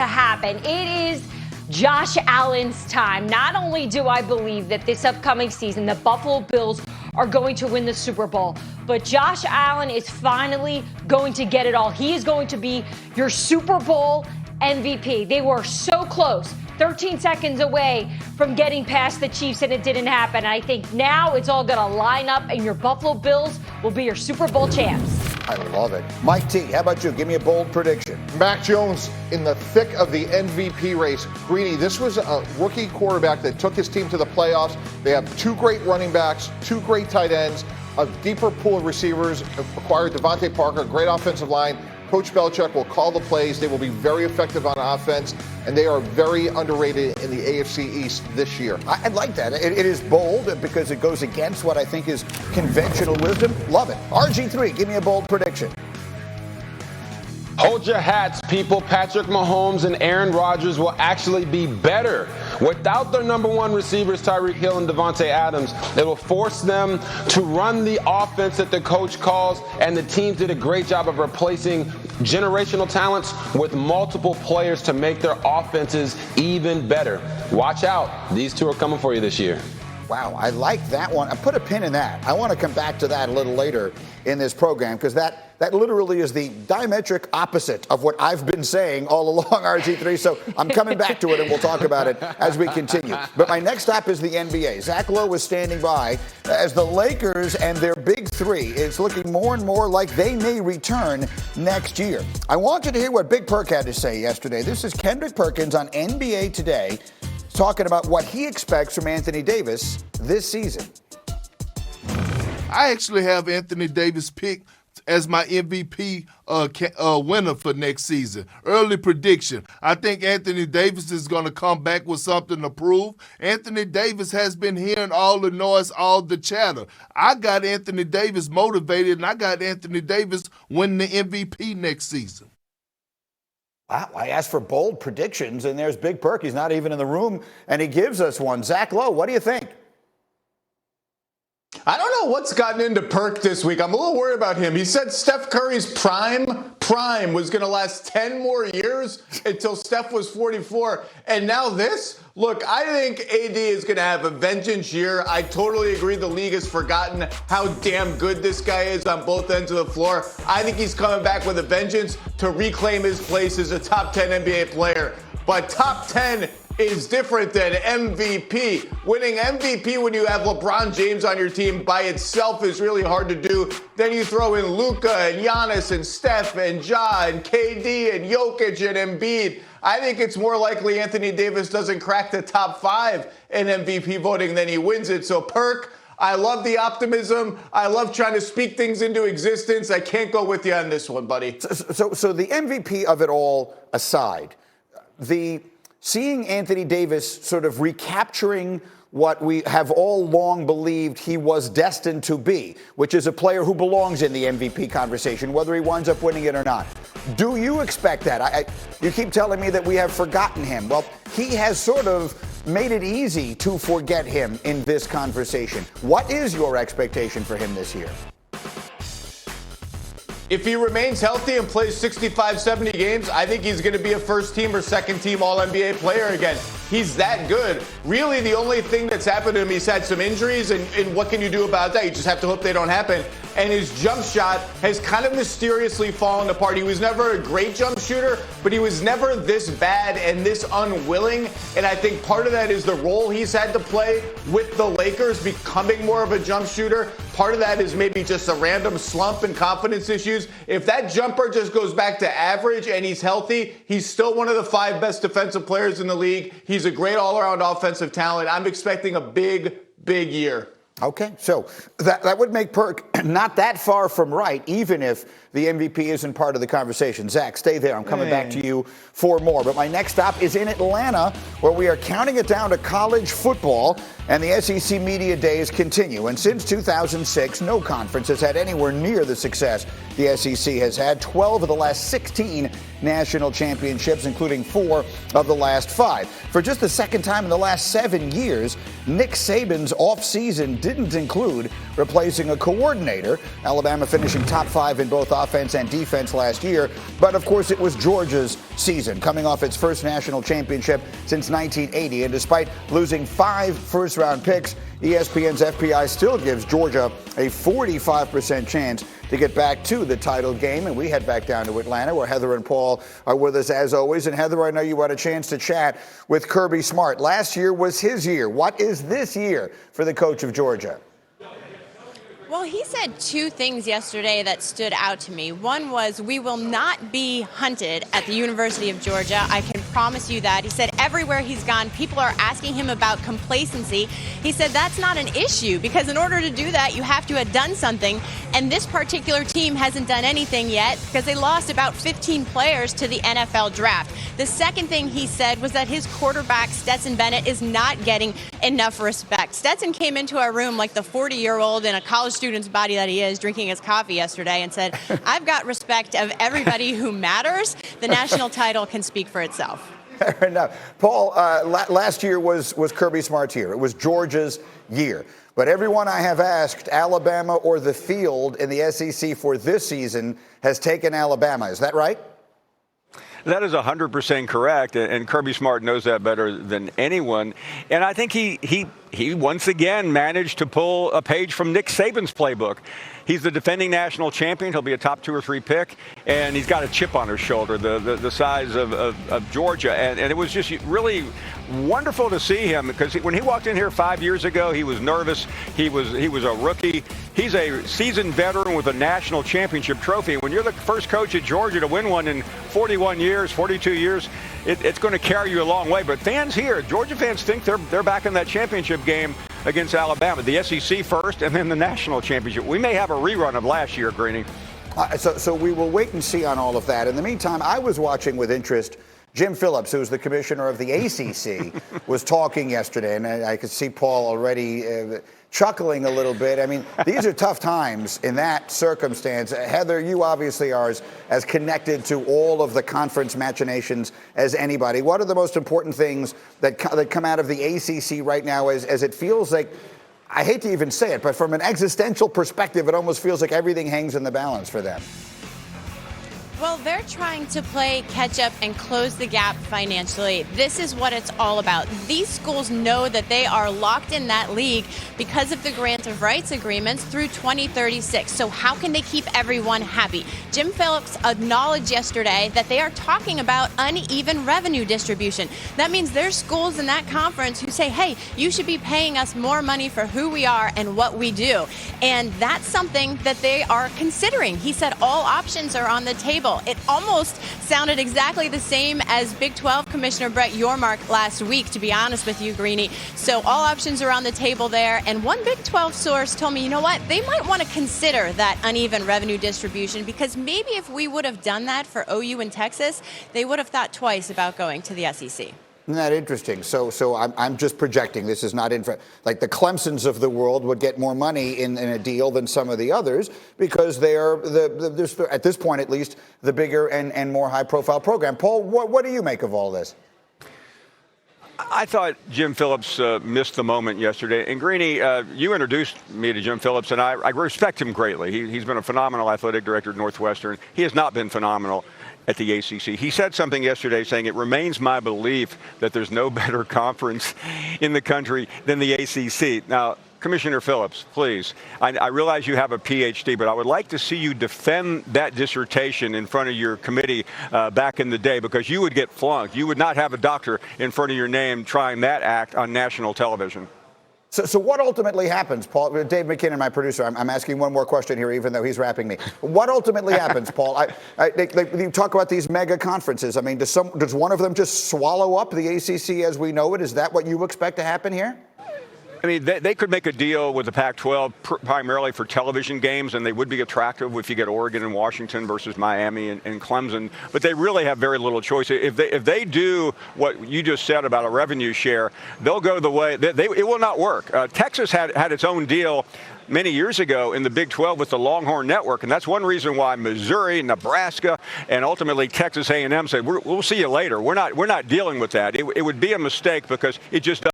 to happen. It is Josh Allen's time. Not only do I believe that this upcoming season the Buffalo Bills are going to win the Super Bowl, but Josh Allen is finally going to get it all. He is going to be your Super Bowl MVP. They were so close, 13 seconds away from getting past the Chiefs, and it didn't happen. I think now it's all going to line up, and your Buffalo Bills will be your Super Bowl champs. I love it. Mike T, how about you? Give me a bold prediction. Mac Jones in the thick of the MVP race. Greeny, this was a rookie quarterback that took his team to the playoffs. They have two great running backs, two great tight ends, a deeper pool of receivers, acquired Devontae Parker, great offensive line. Coach Belichick will call the plays. They will be very effective on offense, and they are very underrated in the AFC East this year. I like that. It is bold because it goes against what I think is conventional wisdom. Love it. RG3, give me a bold prediction. Hold your hats, people. Patrick Mahomes and Aaron Rodgers will actually be better. Without their number one receivers, Tyreek Hill and Devontae Adams, it will force them to run the offense that the coach calls, and the teams did a great job of replacing generational talents with multiple players to make their offenses even better. Watch out. These two are coming for you this year. Wow, I like that one. I put a pin in that. I want to come back to that a little later in this program because that literally is the diametric opposite of what I've been saying all along, RG3. So I'm coming back to it, and we'll talk about it as we continue. But my next stop is the NBA. Zach Lowe was standing by as the Lakers and their big three is looking more and more like they may return next year. I want you to hear what Big Perk had to say yesterday. This is Kendrick Perkins on NBA Today, talking about what he expects from Anthony Davis this season. I actually have Anthony Davis picked as my MVP winner for next season. Early prediction. I think Anthony Davis is going to come back with something to prove. Anthony Davis has been hearing all the noise, all the chatter. I got Anthony Davis motivated, and I got Anthony Davis winning the MVP next season. Wow, I asked for bold predictions, and there's Big Perk. He's not even in the room, and he gives us one. Zach Lowe, what do you think? I don't know what's gotten into Perk this week. I'm a little worried about him. He said Steph Curry's prime was going to last 10 more years until Steph was 44. And now this? Look, I think AD is going to have a vengeance year. I totally agree the league has forgotten how damn good this guy is on both ends of the floor. I think he's coming back with a vengeance to reclaim his place as a top 10 NBA player. But top 10 is different than MVP. Winning MVP when you have LeBron James on your team by itself is really hard to do. Then you throw in Luka and Giannis and Steph and Ja and KD and Jokic and Embiid. I think it's more likely Anthony Davis doesn't crack the top 5 in MVP voting than he wins it. So Perk, I love the optimism. I love trying to speak things into existence. I can't go with you on this one, buddy. So the MVP of it all aside, seeing Anthony Davis sort of recapturing what we have all long believed he was destined to be, which is a player who belongs in the MVP conversation, whether he winds up winning it or not. Do you expect that? You keep telling me that we have forgotten him. Well, he has sort of made it easy to forget him in this conversation. What is your expectation for him this year? If he remains healthy and plays 65, 70 games, I think he's going to be a first-team or second-team All-NBA player again. He's that good. Really, the only thing that's happened to him, he's had some injuries, and what can you do about that? You just have to hope they don't happen. And his jump shot has kind of mysteriously fallen apart. He was never a great jump shooter, but he was never this bad and this unwilling. And I think part of that is the role he's had to play with the Lakers, becoming more of a jump shooter. Part of that is maybe just a random slump and confidence issues. If that jumper just goes back to average and he's healthy, he's still one of the 5 best defensive players in the league. He's a great all-around offensive talent. I'm expecting a big year. Okay, so that would make Perk not that far from right, even if the MVP isn't part of the conversation. Zach, stay there. I'm coming back to you for more. But my next stop is in Atlanta, where we are counting it down to college football, and the SEC Media Days continue. And since 2006, no conference has had anywhere near the success the SEC has had. 12 of the last 16 national championships, including 4 of the last 5. For just the second time in the last 7 years, Nick Saban's offseason didn't include replacing a coordinator. Alabama finishing top 5 in both offense and defense last year. But of course, it was Georgia's season, coming off its first national championship since 1980. And despite losing 5 first-round picks, ESPN's FPI still gives Georgia a 45% chance to get back to the title game. And we head back down to Atlanta, where Heather and Paul are with us as always. And Heather, I know you had a chance to chat with Kirby Smart. Last year was his year. What is this year for the coach of Georgia? Well, he said 2 things yesterday that stood out to me. One was, we will not be hunted at the University of Georgia. I can promise you that. He said everywhere he's gone, people are asking him about complacency. He said that's not an issue, because in order to do that, you have to have done something. And this particular team hasn't done anything yet because they lost about 15 players to the NFL draft. The second thing he said was that his quarterback, Stetson Bennett, is not getting enough respect. Stetson came into our room like the 40-year-old in a college student's body that he is, drinking his coffee yesterday, and said, I've got respect of everybody who matters. The national title can speak for itself. Fair enough. Paul, last year was Kirby Smart's year. It was Georgia's year. But everyone I have asked, Alabama or the field in the SEC for this season, has taken Alabama. Is that right? That is 100% correct, and Kirby Smart knows that better than anyone. And I think he once again managed to pull a page from Nick Saban's playbook. He's the defending national champion. He'll be a top 2 or 3 pick, and he's got a chip on his shoulder, the size of Georgia. And it was just really wonderful to see him, because when he walked in here 5 years ago, he was nervous. He was a rookie. He's a seasoned veteran with a national championship trophy. When you're the first coach at Georgia to win one in 41 years, 42 years, it's going to carry you a long way. But fans here, Georgia fans, think they're back in that championship game against Alabama. The SEC first, and then the national championship. We may have a rerun of last year, Greeny. So we will wait and see on all of that. In the meantime, I was watching with interest Jim Phillips, who's the commissioner of the ACC, was talking yesterday, and I could see Paul already chuckling a little bit. I mean, these are tough times in that circumstance. Heather, you obviously are as connected to all of the conference machinations as anybody. What are the most important things that come out of the ACC right now, as it feels like, I hate to even say it, but from an existential perspective, it almost feels like everything hangs in the balance for them? Well, they're trying to play catch up and close the gap financially. This is what it's all about. These schools know that they are locked in that league because of the grant of rights agreements through 2036. So how can they keep everyone happy? Jim Phillips acknowledged yesterday that they are talking about uneven revenue distribution. That means there's schools in that conference who say, hey, you should be paying us more money for who we are and what we do. And that's something that they are considering. He said all options are on the table. It almost sounded exactly the same as Big 12 Commissioner Brett Yormark last week, to be honest with you, Greeny. So all options are on the table there. And one Big 12 source told me, you know what, they might want to consider that uneven revenue distribution, because maybe if we would have done that for OU and Texas, they would have thought twice about going to the SEC. Isn't that interesting? So I'm just projecting. This is not like the Clemsons of the world would get more money in a deal than some of the others, because they are at this point at least the bigger and more high-profile program. Paul, what do you make of all this? I thought Jim Phillips missed the moment yesterday. And Greeny, you introduced me to Jim Phillips, and I respect him greatly. He's been a phenomenal athletic director at Northwestern. He has not been phenomenal at the ACC. He said something yesterday saying, it remains my belief that there's no better conference in the country than the ACC. Now, Commissioner Phillips, please, I realize you have a PhD, but I would like to see you defend that dissertation in front of your committee back in the day, because you would get flunked. You would not have a doctor in front of your name trying that act on national television. So what ultimately happens, Paul? Dave McKinnon, my producer, I'm asking one more question here, even though he's wrapping me. What ultimately happens, Paul? You talk about these mega conferences. I mean, does one of them just swallow up the ACC as we know it? Is that what you expect to happen here? I mean, they could make a deal with the Pac-12 primarily for television games, and they would be attractive if you get Oregon and Washington versus Miami and Clemson. But they really have very little choice. If they do what you just said about a revenue share, they'll go the way. It will not work. Texas had its own deal many years ago in the Big 12 with the Longhorn Network, and that's one reason why Missouri, Nebraska, and ultimately Texas A&M said, "We'll see you later. We're not dealing with that." It would be a mistake because it just